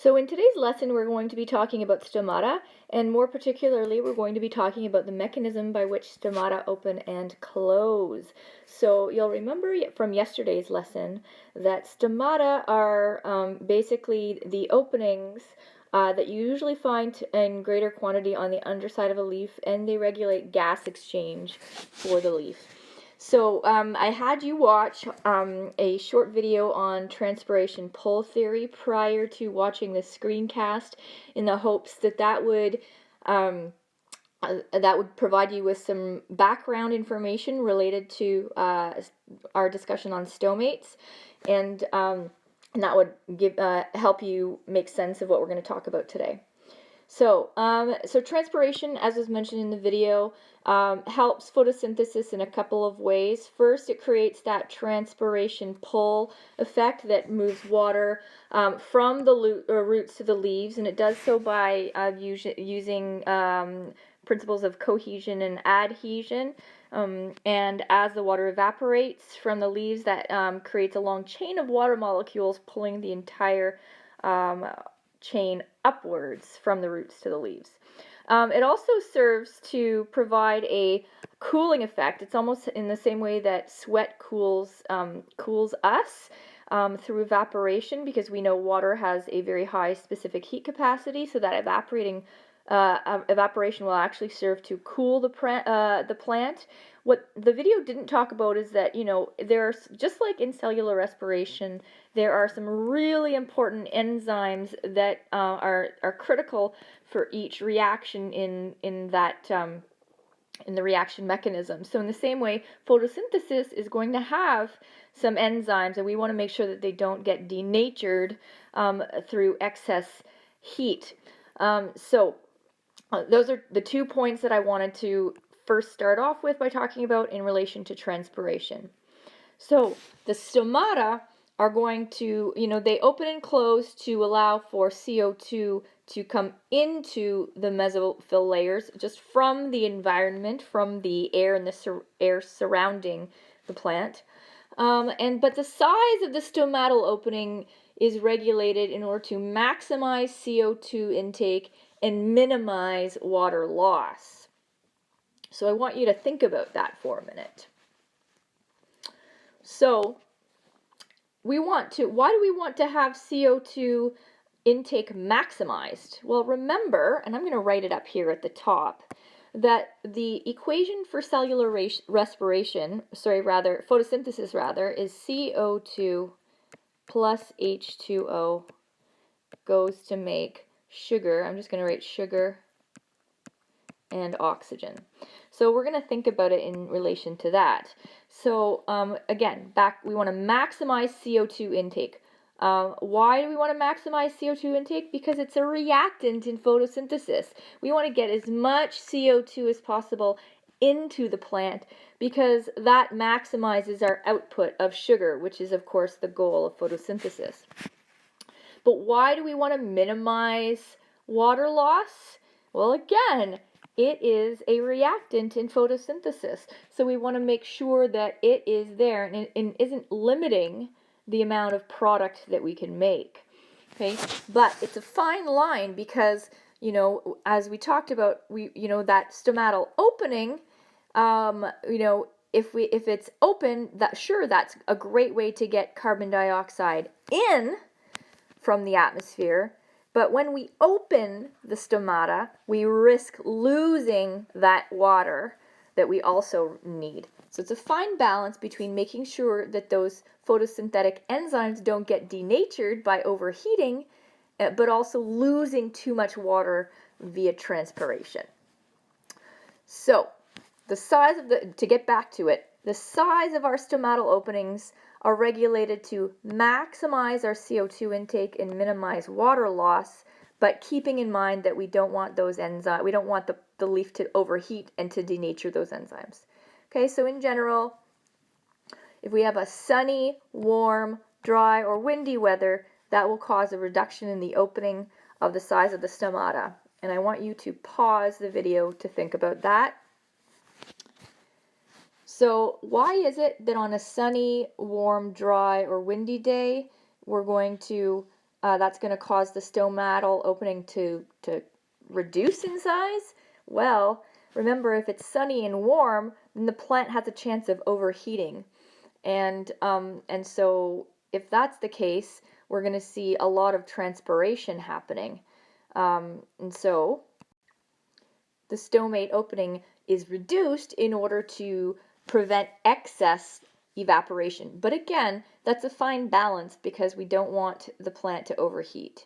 So in today's lesson, we're going to be talking about stomata, and more particularly, we're going to be talking about the mechanism by which stomata open and close. So you'll remember from yesterday's lesson that stomata are basically the openings that you usually find in greater quantity on the underside of a leaf, and they regulate gas exchange for the leaf. So I had you watch a short video on transpiration pull theory prior to watching the screencast in the hopes that that would provide you with some background information related to our discussion on stomates, and that would help you make sense of what we're going to talk about today. So transpiration, as was mentioned in the video, helps photosynthesis in a couple of ways. First, it creates that transpiration pull effect that moves water from the roots to the leaves, and it does so by using principles of cohesion and adhesion. And as the water evaporates from the leaves, that creates a long chain of water molecules pulling the entire chain upwards from the roots to the leaves. It also serves to provide a cooling effect. It's almost in the same way that sweat cools us through evaporation, because we know water has a very high specific heat capacity, so that evaporation will actually serve to cool the plant. What the video didn't talk about is that, there's, just like in cellular respiration, there are some really important enzymes that are critical for each reaction in the reaction mechanism. So in the same way, photosynthesis is going to have some enzymes, and we want to make sure that they don't get denatured through excess heat. Those are the 2 points that I wanted to first start off with by talking about in relation to transpiration. So the stomata are going to, they open and close to allow for CO2 to come into the mesophyll layers just from the environment, from the air and the air surrounding the plant. But the size of the stomatal opening is regulated in order to maximize CO2 intake and minimize water loss. So I want you to think about that for a minute. So why do we want to have CO2 intake maximized? Well, remember, and I'm going to write it up here at the top, that the equation for cellular photosynthesis is CO2 plus H2O goes to make sugar. I'm just going to write sugar and oxygen. So we're going to think about it in relation to that. So again, we want to maximize CO2 intake. Why do we want to maximize CO2 intake? Because it's a reactant in photosynthesis. We want to get as much CO2 as possible into the plant, because that maximizes our output of sugar, which is of course the goal of photosynthesis. But why do we want to minimize water loss? Well, again, it is a reactant in photosynthesis, so we want to make sure that it is there and isn't limiting the amount of product that we can make. Okay, but it's a fine line, because as we talked about, that stomatal opening, if it's open, that's a great way to get carbon dioxide in from the atmosphere. But when we open the stomata, we risk losing that water that we also need. So it's a fine balance between making sure that those photosynthetic enzymes don't get denatured by overheating, but also losing too much water via transpiration. So to get back to it, the size of our stomatal openings are regulated to maximize our CO2 intake and minimize water loss, but keeping in mind that we don't want those enzymes, we don't want the leaf to overheat and to denature those enzymes. Okay, so in general, if we have a sunny, warm, dry, or windy weather, that will cause a reduction in the opening of the size of the stomata. And I want you to pause the video to think about that. So why is it that on a sunny, warm, dry, or windy day, we're going to that's going to cause the stomatal opening to reduce in size? Well, remember, if it's sunny and warm, then the plant has a chance of overheating. And so if that's the case, we're going to see a lot of transpiration happening. And so the stomate opening is reduced in order to prevent excess evaporation. But again, that's a fine balance because we don't want the plant to overheat.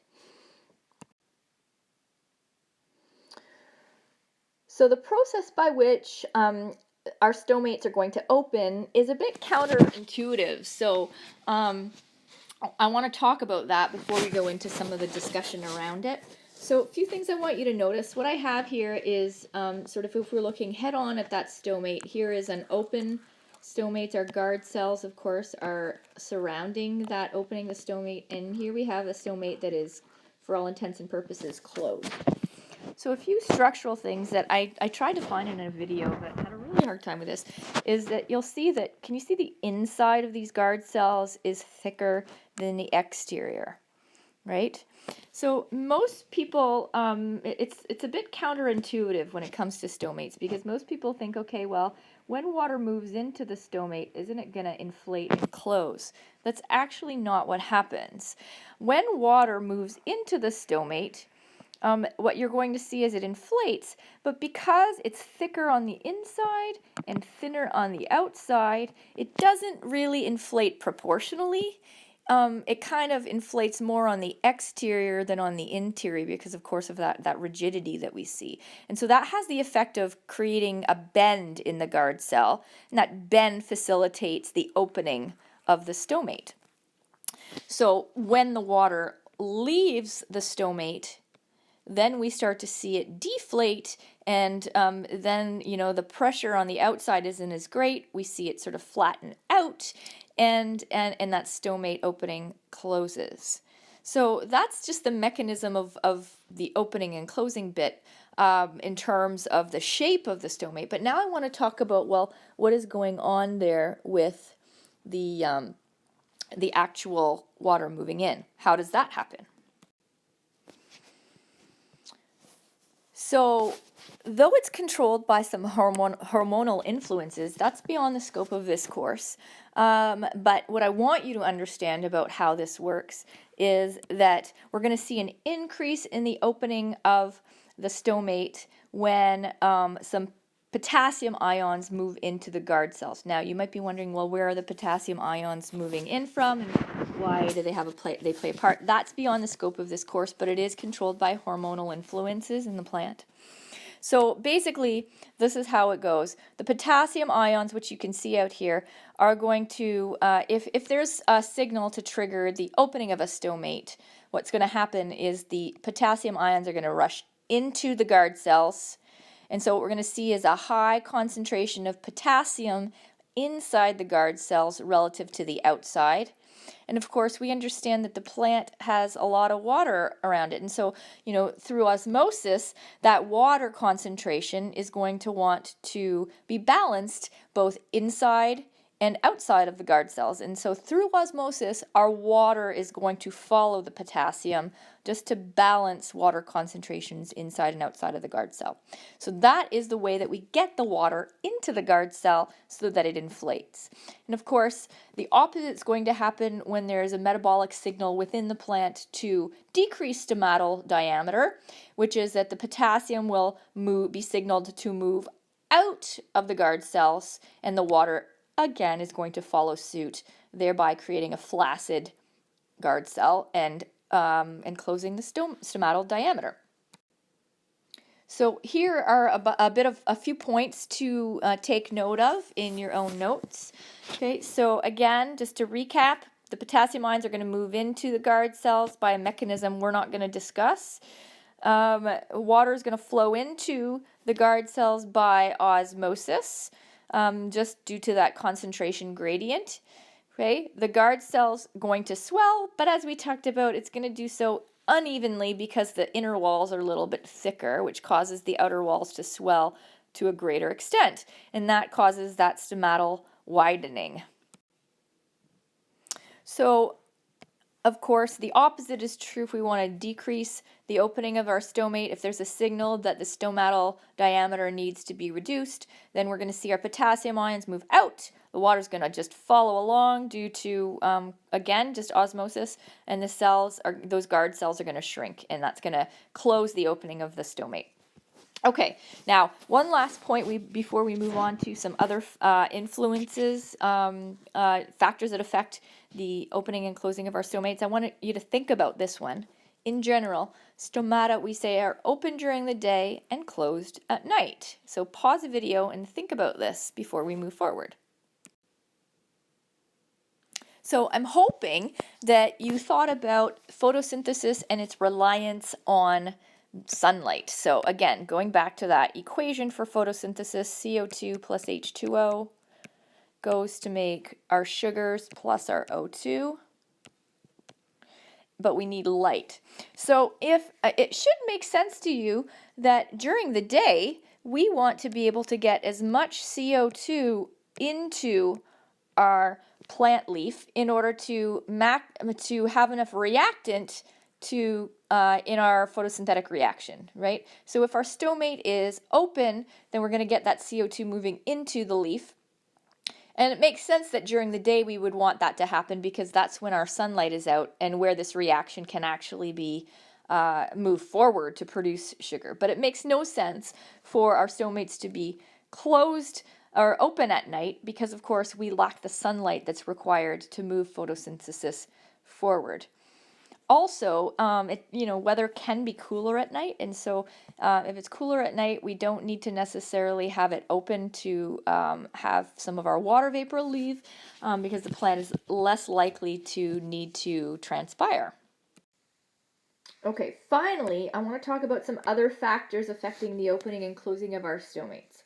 So the process by which our stomates are going to open is a bit counterintuitive. So I want to talk about that before we go into some of the discussion around it. So a few things I want you to notice. What I have here is sort of, if we're looking head on at that stomate, here is an open stomate. Our guard cells, of course, are surrounding that opening, the stomate. And here we have a stomate that is, for all intents and purposes, closed. So a few structural things that I tried to find in a video but had a really hard time with this is that you'll see that, can you see the inside of these guard cells is thicker than the exterior, right? So most people, it's a bit counterintuitive when it comes to stomates because most people think, okay, well, when water moves into the stomate, isn't it going to inflate and close? That's actually not what happens. When water moves into the stomate, what you're going to see is it inflates, but because it's thicker on the inside and thinner on the outside, it doesn't really inflate proportionally. It kind of inflates more on the exterior than on the interior because, of course, of that rigidity that we see. And so that has the effect of creating a bend in the guard cell, and that bend facilitates the opening of the stomate. So when the water leaves the stomate, then we start to see it deflate, and then, you know, the pressure on the outside isn't as great. We see it sort of flatten out, and that stomate opening closes. So that's just the mechanism of the opening and closing bit in terms of the shape of the stomate. But now I want to talk about, well, what is going on there with the actual water moving in? How does that happen? So, though it's controlled by some hormonal influences, that's beyond the scope of this course. But what I want you to understand about how this works is that we're going to see an increase in the opening of the stomate when some potassium ions move into the guard cells. Now, you might be wondering, well, where are the potassium ions moving in from, and why do they play a part? That's beyond the scope of this course, but it is controlled by hormonal influences in the plant. So basically, this is how it goes. The potassium ions, which you can see out here, are going to, if there's a signal to trigger the opening of a stomate, what's going to happen is the potassium ions are going to rush into the guard cells. And so what we're going to see is a high concentration of potassium inside the guard cells relative to the outside. And of course, we understand that the plant has a lot of water around it. And so, you know, through osmosis, that water concentration is going to want to be balanced both inside and outside of the guard cells. And so through osmosis, our water is going to follow the potassium just to balance water concentrations inside and outside of the guard cell. So that is the way that we get the water into the guard cell so that it inflates. And of course, the opposite is going to happen when there is a metabolic signal within the plant to decrease stomatal diameter, which is that the potassium will be signaled to move out of the guard cells, and the water again is going to follow suit, thereby creating a flaccid guard cell and closing the stomatal diameter. So here are a few points to take note of in your own notes. Okay, so again, just to recap, the potassium ions are going to move into the guard cells by a mechanism we're not going to discuss. Water is going to flow into the guard cells by osmosis, just due to that concentration gradient. Okay, the guard cell's going to swell, but as we talked about, it's going to do so unevenly because the inner walls are a little bit thicker, which causes the outer walls to swell to a greater extent, and that causes that stomatal widening. So Of course, the opposite is true if we want to decrease the opening of our stomate. If there's a signal that the stomatal diameter needs to be reduced, then we're going to see our potassium ions move out. The water's going to just follow along due to, again, just osmosis, and those guard cells are going to shrink, and that's going to close the opening of the stomate. Okay, now one last point before we move on to some other influences, factors that affect the opening and closing of our stomates. I want you to think about this one. In general, stomata, we say, are open during the day and closed at night. So pause the video and think about this before we move forward. So I'm hoping that you thought about photosynthesis and its reliance on sunlight. So again, going back to that equation for photosynthesis, CO2 plus H2O goes to make our sugars plus our O2, but we need light. So if it should make sense to you that during the day, we want to be able to get as much CO2 into our plant leaf in order to have enough reactant to in our photosynthetic reaction, right? So if our stomate is open, then we're going to get that CO2 moving into the leaf. And it makes sense that during the day we would want that to happen because that's when our sunlight is out and where this reaction can actually be moved forward to produce sugar. But it makes no sense for our stomates to be closed or open at night because, of course, we lack the sunlight that's required to move photosynthesis forward. Also, weather can be cooler at night, and so if it's cooler at night, we don't need to necessarily have it open to have some of our water vapor leave because the plant is less likely to need to transpire. Okay, finally, I want to talk about some other factors affecting the opening and closing of our stomates.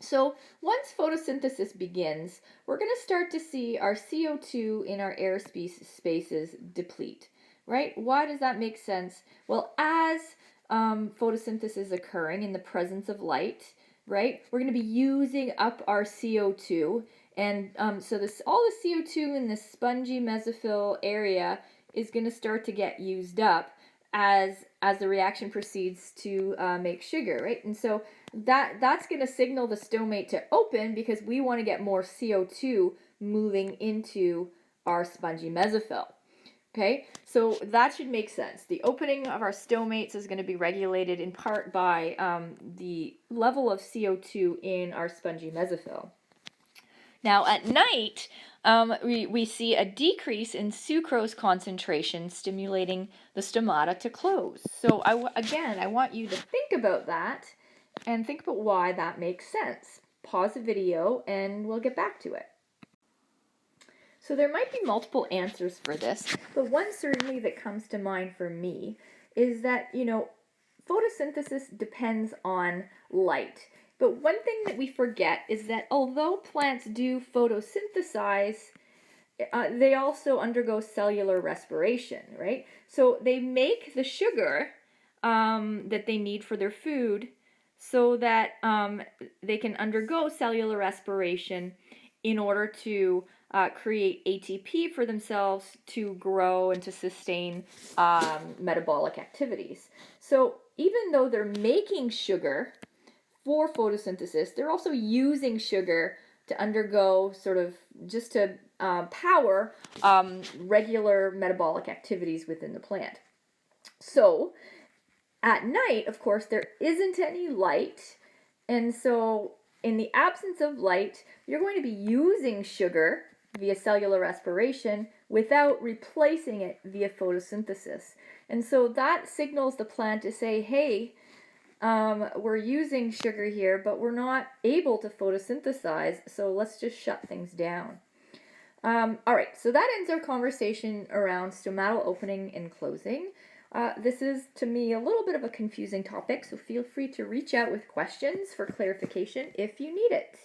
So once photosynthesis begins, we're going to start to see our CO2 in our air spaces deplete. Right? Why does that make sense? Well, as photosynthesis is occurring in the presence of light, right, we're going to be using up our CO2, and so all the CO2 in the spongy mesophyll area is going to start to get used up as the reaction proceeds to make sugar, right? And so that's going to signal the stomate to open because we want to get more CO2 moving into our spongy mesophyll. Okay, so that should make sense. The opening of our stomates is going to be regulated in part by the level of CO2 in our spongy mesophyll. Now at night, we see a decrease in sucrose concentration stimulating the stomata to close. So I want you to think about that and think about why that makes sense. Pause the video and we'll get back to it. So there might be multiple answers for this, but one certainly that comes to mind for me is that, photosynthesis depends on light. But one thing that we forget is that although plants do photosynthesize, they also undergo cellular respiration, right? So they make the sugar that they need for their food so that they can undergo cellular respiration in order to create ATP for themselves to grow and to sustain metabolic activities. So even though they're making sugar for photosynthesis, they're also using sugar to undergo just to power regular metabolic activities within the plant. So at night, of course, there isn't any light, and so in the absence of light, you're going to be using sugar via cellular respiration without replacing it via photosynthesis. And so that signals the plant to say, hey, we're using sugar here, but we're not able to photosynthesize, so let's just shut things down. All right, so that ends our conversation around stomatal opening and closing. This is, to me, a little bit of a confusing topic, so feel free to reach out with questions for clarification if you need it.